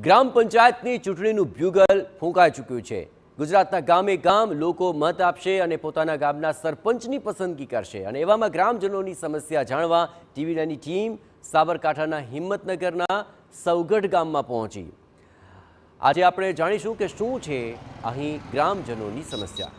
ગ્રામ પંચાયતની ચૂંટણીનું બ્યુગલ ફૂંકાઈ ચૂક્યું છે। ગુજરાતના ગામે ગામ લોકો મત આપશે અને પોતાના ગામના સરપંચની પસંદગી કરશે અને એવામાં ગ્રામજનોની સમસ્યા જાણવા ટીવી9ની ટીમ સાબરકાંઠાના હિંમતનગરના સૌગઢ ગામમાં પહોંચી। આજે આપણે જાણીશું કે શું છે અહીં ગ્રામજનોની સમસ્યા।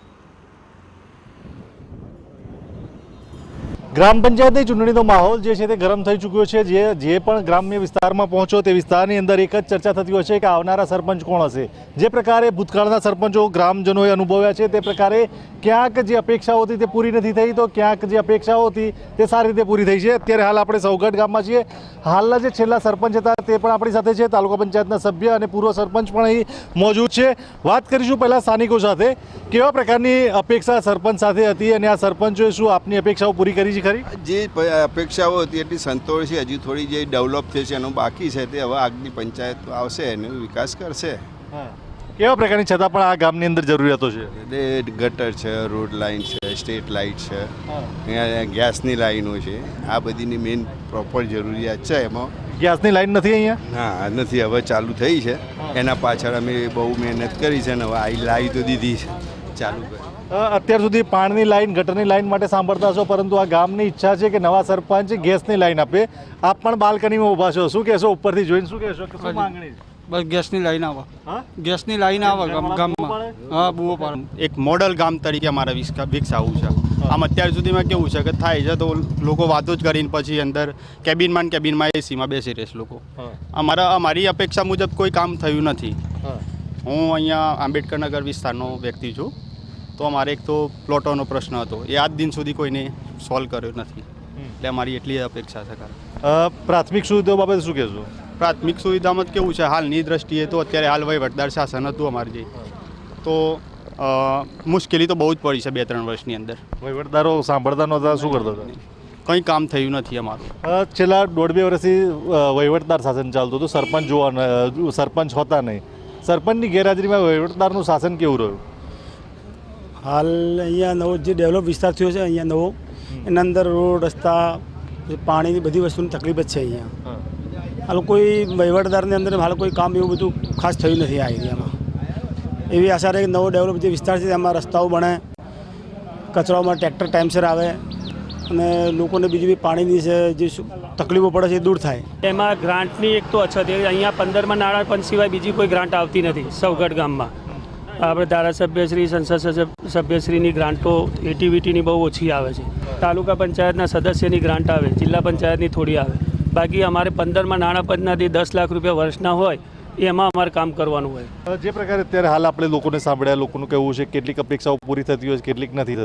ગ્રામ પંચાયતની ચૂંટણીનો માહોલ જે છે તે ગરમ થઈ ચૂક્યો છે। જે પણ ગ્રામ્ય વિસ્તારમાં પહોંચો તે વિસ્તારની અંદર એક જ ચર્ચા થતી હોય છે કે આવનારા સરપંચ કોણ હશે। જે પ્રકારે ભૂતકાળના સરપંચો ગ્રામજનોએ અનુભવ્યા છે તે પ્રકારે ક્યાંક જે અપેક્ષાઓ હતી તે પૂરી નથી થઈ તો ક્યાંક જે અપેક્ષાઓ હતી તે સારી રીતે પૂરી થઈ છે। અત્યારે હાલ આપણે સૌગઢ ગામમાં છીએ। હાલના જે છેલ્લા સરપંચ હતા તે પણ આપણી સાથે છે। તાલુકા પંચાયતના સભ્ય અને પૂર્વ સરપંચ પણ અહીં મોજૂદ છે। વાત કરીશું પહેલાં સ્થાનિકો સાથે, કેવા પ્રકારની અપેક્ષા સરપંચ સાથે હતી અને આ સરપંચોએ શું આપની અપેક્ષાઓ પૂરી કરી છે ખરી? જે અપેક્ષાઓ હતી એટલી સંતોષ છે। હજી થોડી જે ડેવલપ થઈ છે એનું બાકી છે તે હવે આગની પંચાયત આવશે એનો વિકાસ કરશે। કેવા પ્રકારની છતાં પણ આ ગામની અંદર જરૂરિયાતો છે? એટલે ગટર છે, રોડ લાઇન છે, સ્ટ્રીટ લાઇટ છે, અહીંયા ગેસની લાઈનો છે, આ બધીની મેઇન પ્રોપર જરૂરિયાત છે। એમાં ગેસની લાઈન નથી અહીંયા? હા નથી, હવે ચાલુ થઈ છે। એના પાછળ અમે બહુ મહેનત કરી છે અને હવે આ લાવી તો દીધી છે, ચાલુ કરી। અત્યાર સુધી પાણીની લાઈન, ગટરની લાઈન માટે સાંભળતા છો, પરંતુ આ ગામની ઈચ્છા છે કે નવા સરપંચ ગેસની લાઈન આપે। આપ પણ બાલ્કનીમાં ઊભા છો, શું કહેશો? ઉપરથી જોઈને શું કહેશો? શું માંગણી છે? બસ ગેસની લાઈન આવે, ગેસની લાઈન આવે ગામમાં। હા, બુઓ પાડ એક મોડલ ગામ તરીકે અમારે વિકસાવવું છે। આમ અત્યાર સુધીમાં કેવું છે કે થાય છે તો લોકો વાતો જ કરીને પછી અંદર કેબિનમાં એસીમાં બેસી રહેશે લોકો। અમારી અપેક્ષા મુજબ કોઈ કામ થયું નથી। હું અહીંયા આંબેડકરનગર વિસ્તારનો વ્યક્તિ છું, તો અમારે એક તો પ્લોટોનો પ્રશ્ન હતો, એ આજ દિન સુધી કોઈને સોલ્વ કર્યો નથી, એટલે અમારી એટલી અપેક્ષા છે। પ્રાથમિક સુવિધાઓ બાબતે શું કહેશો? પ્રાથમિક સુવિધામાં કેવું છે હાલની દ્રષ્ટિએ તો અત્યારે હાલ વહીવટદાર શાસન હતું અમારે જે, તો મુશ્કેલી તો બહુ જ પડી છે 2-3 વર્ષની અંદર। વહીવટદારો સાંભળતા નહોતા, શું કરતા હતા? કંઈ કામ થયું નથી અમારું। છેલ્લા 1.5-2 વર્ષથી વહીવટદાર શાસન ચાલતું હતું, સરપંચ હોતા નહીં। સરપંચની ગેરહાજરીમાં વહીવટદારનું શાસન કેવું રહ્યું? હાલ અહીંયા નવો જે ડેવલપ વિસ્તાર થયો છે અહીંયા નવો, એના અંદર રોડ, રસ્તા, પાણીની બધી વસ્તુની તકલીફ જ છે અહીંયા। હાલ કોઈ વહીવટદારની અંદર હાલ કોઈ કામ એવું બધું ખાસ થયું નથી આ એરિયામાં। એવી આશા રહે કે નવો ડેવલપ જે વિસ્તાર છે એમાં રસ્તાઓ બને, કચરાઓમાં ટ્રેક્ટર ટાઈમસર આવે અને લોકોને બીજી બી પાણીની જે તકલીફો પડે છે એ દૂર થાય। એમાં ગ્રાન્ટની એક તો અછત છે, અહીંયા 15માં નાણાં પણ સિવાય બીજી કોઈ ગ્રાન્ટ આવતી નથી સૌગઢ ગામમાં। આપણે ધારાસભ્યશ્રી, સંસદ સભ્યશ્રીની ગ્રાન્ટો એટીવીટીની બહુ ઓછી આવે છે। તાલુકા પંચાયતના સદસ્યની ગ્રાન્ટ આવે, જિલ્લા પંચાયતની થોડી આવે, બાકી અમારે 15માં નાણાં પંચનાથી 10 લાખ રૂપિયા વર્ષના હોય એમાં અમારે કામ કરવાનું હોય। જે પ્રકારે અત્યારે હાલ આપણે લોકોને સાંભળ્યા, લોકોનું કહેવું છે કેટલીક અપેક્ષાઓ પૂરી થતી હોય, કેટલીક નથી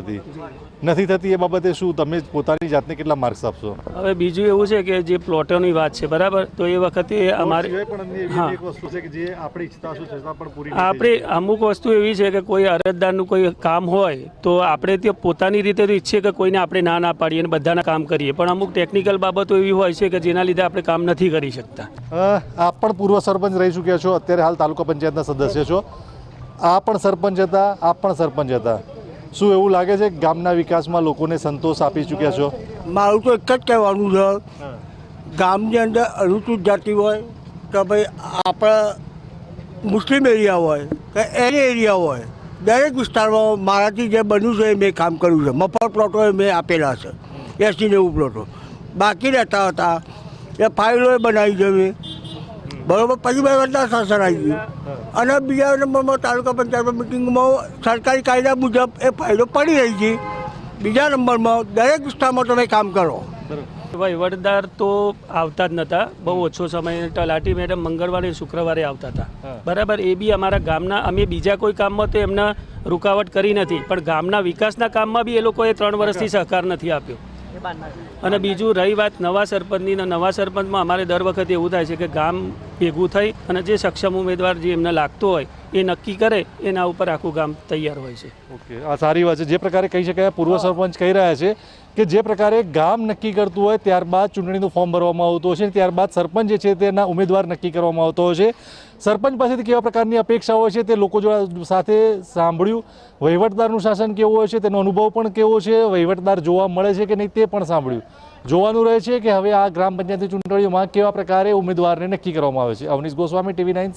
થતી, એ બાબતે શું તમે પોતાની જાતને કેટલા માર્ક્સ આપશો? હવે બીજું એવું છે કે જે પ્લોટોની વાત છે બરાબર, તો એ વખતે અમારે આપણે અમુક વસ્તુ એવી છે કે કોઈ અરજદારનું કોઈ કામ હોય તો આપણે તે પોતાની રીતે તો ઈચ્છીએ કે કોઈને આપણે ના પાડીએ અને બધાના કામ કરીએ, પણ અમુક ટેકનિકલ બાબતો એવી હોય છે કે જેના લીધે આપણે કામ નથી કરી શકતા। આપ પણ પૂર્વ સરપંચ રહી ચૂક્યા છો, અત્યારે હાલ તાલુકા પંચાયતના સદસ્ય છો, આ પણ સરપંચ હતા, આપ પણ સરપંચ હતા, શું એવું લાગે છે કે ગામના વિકાસમાં લોકોને સંતોષ આપી ચૂક્યા છો? મારું તો એક જ કહેવાનું છે, ગામની અંદર અનુસૂચિત જાતિ હોય કે ભાઈ આપણા મુસ્લિમ એરિયા હોય કે એની એરિયા હોય, દરેક વિસ્તારમાં મારાથી જે બન્યું છે એ મેં કામ કર્યું છે। મફત પ્લોટો મેં આપેલા છે, 80-90 પ્લોટો બાકી રહેતા હતા, એ ફાઇલોએ બનાવી છે મેં, બરાબર। પછી વહીવટદાર શાસન આવી ગયું અને બીજા નંબરમાં તાલુકા પંચાયત મિટિંગમાં સરકારી કાયદા મુજબ એ ફાયદો પડી રહી છે। બીજા નંબરમાં દરેક વિસ્તારમાં તમે કામ કરો। વહીવટદાર તો આવતા જ નહોતા, બહુ ઓછો સમય। તલાટી મેડમ મંગળવારે શુક્રવારે આવતા હતા, બરાબર। એ બી અમારા ગામના, અમે બીજા કોઈ કામમાં તો એમને રૂકાવટ કરી નથી, પણ ગામના વિકાસના કામમાં બી એ લોકોએ 3 વર્ષથી સહકાર નથી આપ્યો। અને બીજું રહી વાત નવા સરપંચની, નવા સરપંચમાં અમારે દર વખતે એવું થાય છે કે ગામ ભેગું થઈ અને જે સક્ષમ ઉમેદવાર જે એમને લાગતો હોય એ નક્કી કરે, એના ઉપર આખું ગામ તૈયાર હોય છે। ઓકે, આ સારી વાત છે। જે પ્રકારે કહી શકાય, પૂર્વ સરપંચ કહી રહ્યા છે કે જે પ્રકારે ગામ નક્કી કરતું હોય ત્યારબાદ ચૂંટણીનું ફોર્મ ભરવામાં આવતું હોય છે, ત્યારબાદ સરપંચ જે છે તેના ઉમેદવાર નક્કી કરવામાં આવતો હોય છે। સરપંચ પાસેથી કેવા પ્રકારની અપેક્ષાઓ હોય છે તે લોકો સાથે સાંભળ્યું। વહીવટદારનું શાસન કેવું હોય છે તેનો અનુભવ પણ કેવો છે, વહીવટદાર જોવા મળે છે કે નહીં તે પણ સાંભળ્યું। જોવાનું રહે છે કે હવે આ ગ્રામ પંચાયતની ચૂંટણીઓમાં કેવા પ્રકારે ઉમેદવારને નક્કી કરવામાં આવે છે। અવનીશ ગોસ્વામી, ટીવી9।